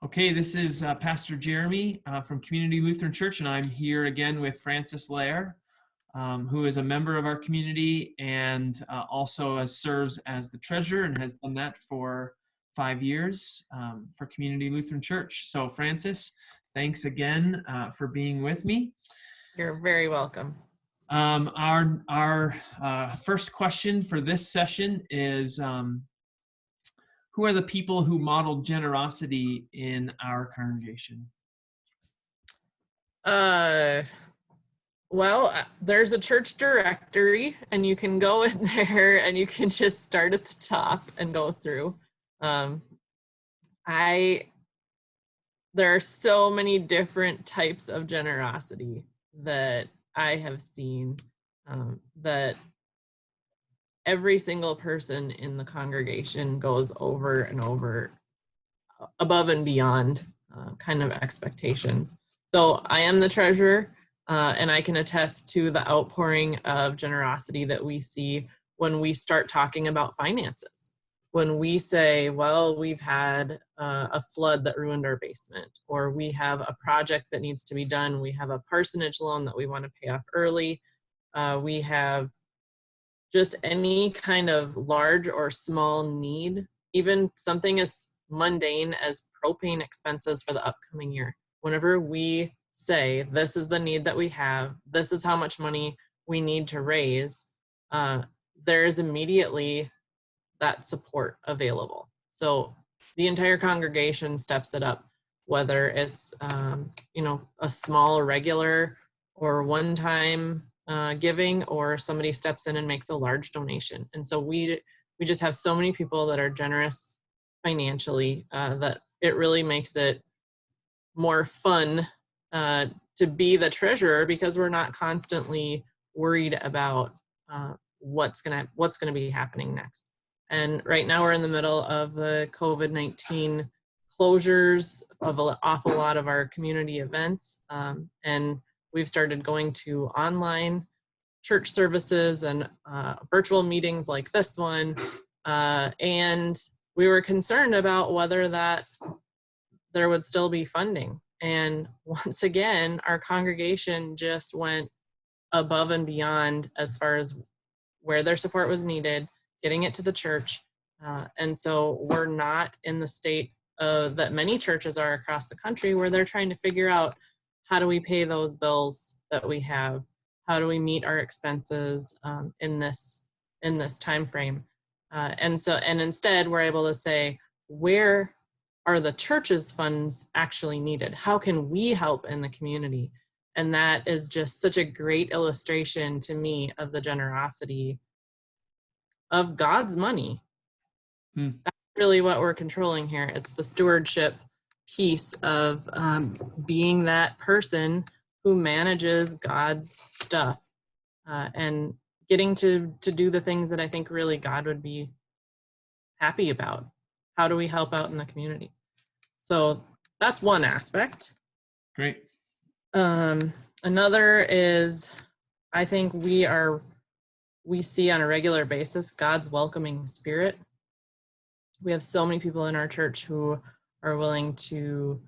Okay, this is Pastor Jeremy from Community Lutheran Church, and I'm here again with Francis Loehr, who is a member of our community and also serves as the treasurer and has done that for 5 years for Community Lutheran Church. So Francis, thanks again for being with me. You're very welcome. Our first question for this session is, who are the people who modeled generosity in our congregation? Well, there's a church directory, and you can go in there and you can just start at the top and go through. There are so many different types of generosity that I have seen, that every single person in the congregation goes over and over, above and beyond kind of expectations. So I am the treasurer, and I can attest to the outpouring of generosity that we see when we start talking about finances. When we say, well, we've had a flood that ruined our basement, or we have a project that needs to be done, we have a parsonage loan that we want to pay off early, we have just any kind of large or small need, even something as mundane as propane expenses for the upcoming year. Whenever we say, this is the need that we have, this is how much money we need to raise, there is immediately that support available. So the entire congregation steps it up, whether it's a small regular or one-time giving, or somebody steps in and makes a large donation. And so we just have so many people that are generous financially that it really makes it more fun to be the treasurer, because we're not constantly worried about what's gonna be happening next. And right now we're in the middle of the COVID-19 closures of an awful lot of our community events, and we've started going to online church services and virtual meetings like this one, and we were concerned about whether that there would still be funding. And once again, our congregation just went above and beyond as far as where their support was needed, getting it to the church. And so we're not in the state that many churches are across the country, where they're trying to figure out, how do we pay those bills that we have? How do we meet our expenses in this time frame? And instead we're able to say, where are the church's funds actually needed? How can we help in the community? And that is just such a great illustration to me of the generosity of God's money. That's really what we're controlling here. It's the stewardship piece of being that person who manages God's stuff, and getting to do the things that I think really God would be happy about. How do we help out in the community? So that's one aspect. Great. Another is, I think we see on a regular basis God's welcoming spirit. We have so many people in our church who are willing to,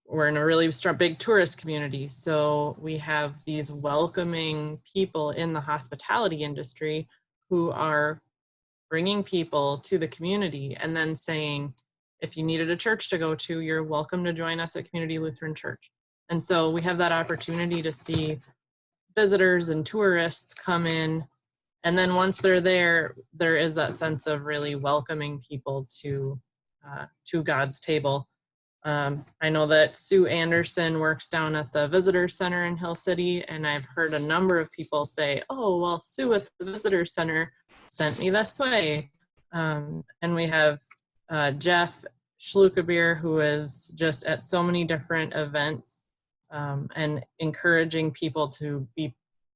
we're in a really big tourist community, so we have these welcoming people in the hospitality industry who are bringing people to the community and then saying, if you needed a church to go to, you're welcome to join us at Community Lutheran Church. And so we have that opportunity to see visitors and tourists come in, and then once they're there, there is that sense of really welcoming people to God's table. I know that Sue Anderson works down at the Visitor Center in Hill City, and I've heard a number of people say, oh, well, Sue at the Visitor Center sent me this way. And we have Jeff Schlukebeer, who is just at so many different events and encouraging people to be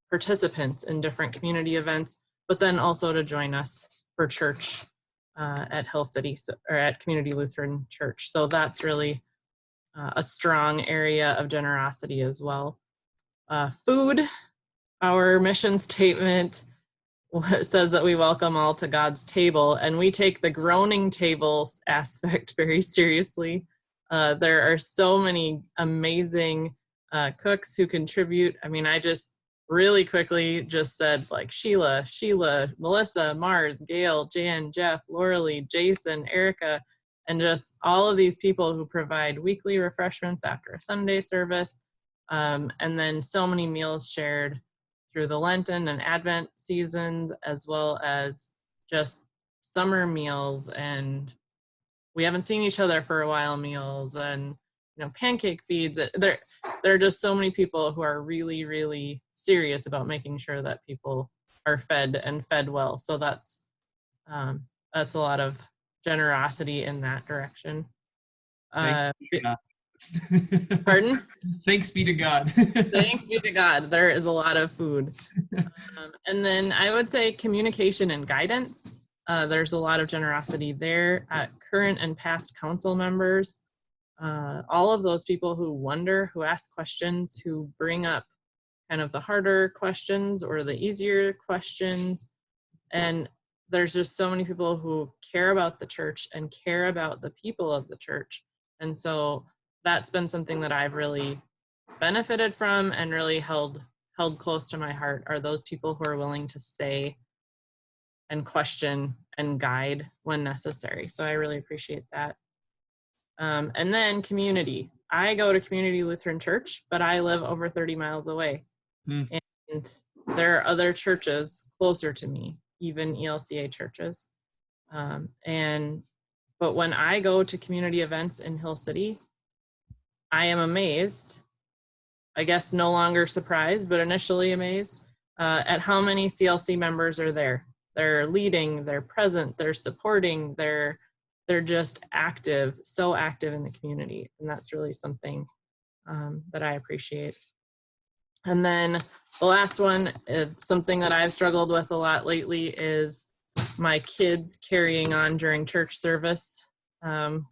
participants in different community events, but then also to join us for church at Hill City, or at Community Lutheran Church. So that's really a strong area of generosity as well. Food, our mission statement says that we welcome all to God's table, and we take the groaning tables aspect very seriously. There are so many amazing cooks who contribute. I mean, I just really quickly just said like Sheila, Melissa, Mars, Gail, Jan, Jeff, Lauralee, Jason, Erica, and just all of these people who provide weekly refreshments after a Sunday service, and then so many meals shared through the Lenten and Advent seasons, as well as just summer meals and we haven't seen each other for a while meals, and pancake feeds. There are just so many people who are really, really serious about making sure that people are fed and fed well. So that's a lot of generosity in that direction. Pardon? Thanks be to God. Thanks be to God. There is a lot of food. And then I would say communication and guidance. There's a lot of generosity there. Current and past council members, all of those people who wonder, who ask questions, who bring up kind of the harder questions or the easier questions. And there's just so many people who care about the church and care about the people of the church. And so that's been something that I've really benefited from and really held close to my heart, are those people who are willing to say and question and guide when necessary. So I really appreciate that. And then community. I go to Community Lutheran Church, but I live over 30 miles away. And there are other churches closer to me, even ELCA churches. But when I go to community events in Hill City, I am amazed, I guess no longer surprised, but initially amazed at how many CLC members are there. They're leading, they're present, they're supporting, they're just active, so active in the community. And that's really something that I appreciate. And then the last one, something that I've struggled with a lot lately, is my kids carrying on during church service,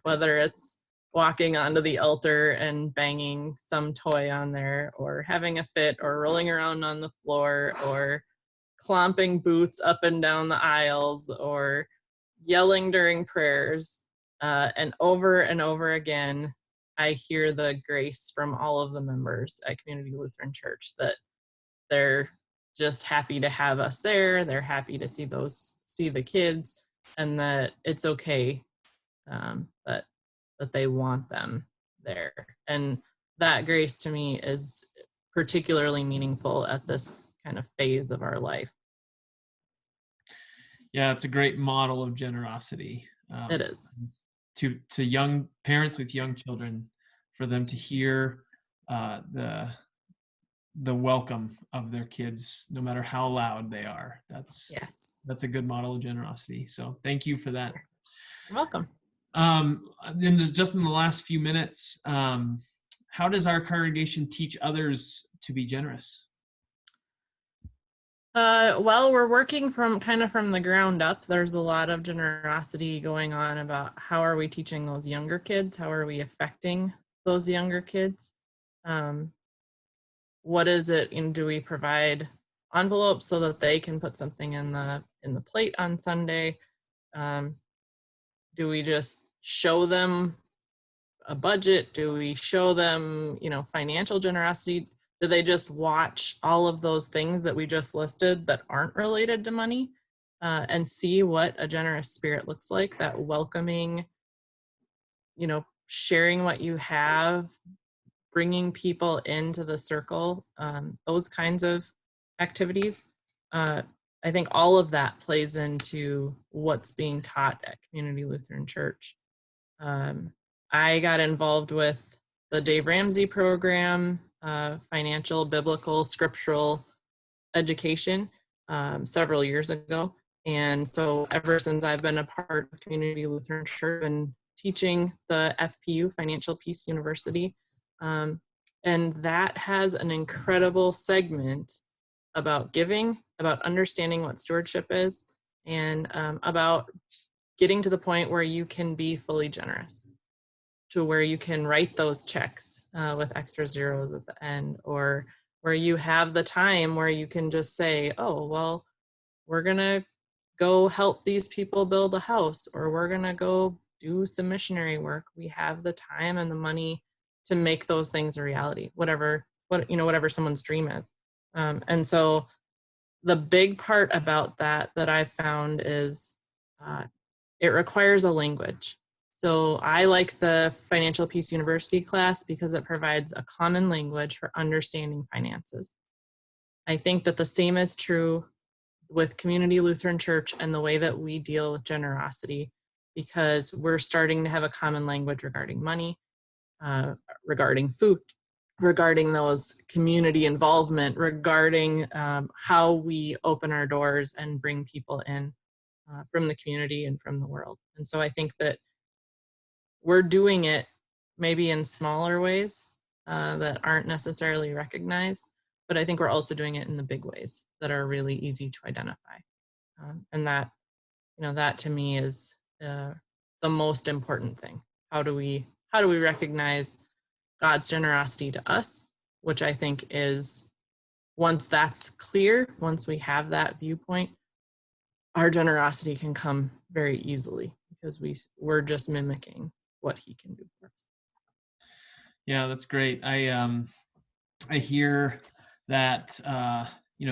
whether it's walking onto the altar and banging some toy on there, or having a fit, or rolling around on the floor, or clomping boots up and down the aisles, or yelling during prayers. And over again, I hear the grace from all of the members at Community Lutheran Church that they're just happy to have us there. They're happy to see the kids, and that it's okay, that they want them there. And that grace to me is particularly meaningful at this kind of phase of our life. Yeah, it's a great model of generosity. It is. To young parents with young children, for them to hear the welcome of their kids, no matter how loud they are. That's a good model of generosity. So thank you for that. You're welcome. Just in the last few minutes, how does our congregation teach others to be generous? Well, we're working from the ground up. There's a lot of generosity going on about how are we teaching those younger kids? How are we affecting those younger kids? What is it? And do we provide envelopes so that they can put something in the plate on Sunday? Do we just show them a budget? Do we show them, financial generosity? Do they just watch all of those things that we just listed that aren't related to money, and see what a generous spirit looks like? That welcoming, sharing what you have, bringing people into the circle, those kinds of activities. I think all of that plays into what's being taught at Community Lutheran Church. I got involved with the Dave Ramsey program, financial, biblical, scriptural education, several years ago. And so ever since I've been a part of Community Lutheran Church and teaching the FPU, Financial Peace University, and that has an incredible segment about giving, about understanding what stewardship is, and about getting to the point where you can be fully generous, to where you can write those checks with extra zeros at the end, or where you have the time where you can just say, oh, well, we're gonna go help these people build a house, or we're gonna go do some missionary work. We have the time and the money to make those things a reality, whatever someone's dream is. And so the big part about that I've found is uh, it requires a language. So I like the Financial Peace University class because it provides a common language for understanding finances. I think that the same is true with Community Lutheran Church and the way that we deal with generosity, because we're starting to have a common language regarding money, regarding food, regarding those community involvement, regarding how we open our doors and bring people in from the community and from the world. And so I think that we're doing it maybe in smaller ways that aren't necessarily recognized, but I think we're also doing it in the big ways that are really easy to identify. And that to me is the most important thing. How do we recognize God's generosity to us, which I think is, once that's clear, once we have that viewpoint, our generosity can come very easily because we're just mimicking what he can do for us. Yeah, that's great. I hear that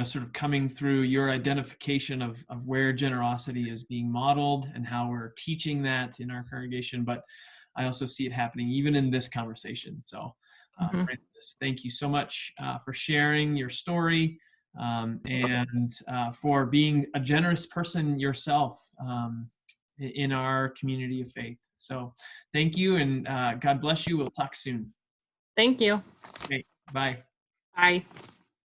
sort of coming through your identification of where generosity is being modeled and how we're teaching that in our congregation, but I also see it happening even in this conversation. So Francis, thank you so much for sharing your story and for being a generous person yourself in our community of faith. So thank you, and God bless you. We'll talk soon. Thank you. Okay, bye. Bye.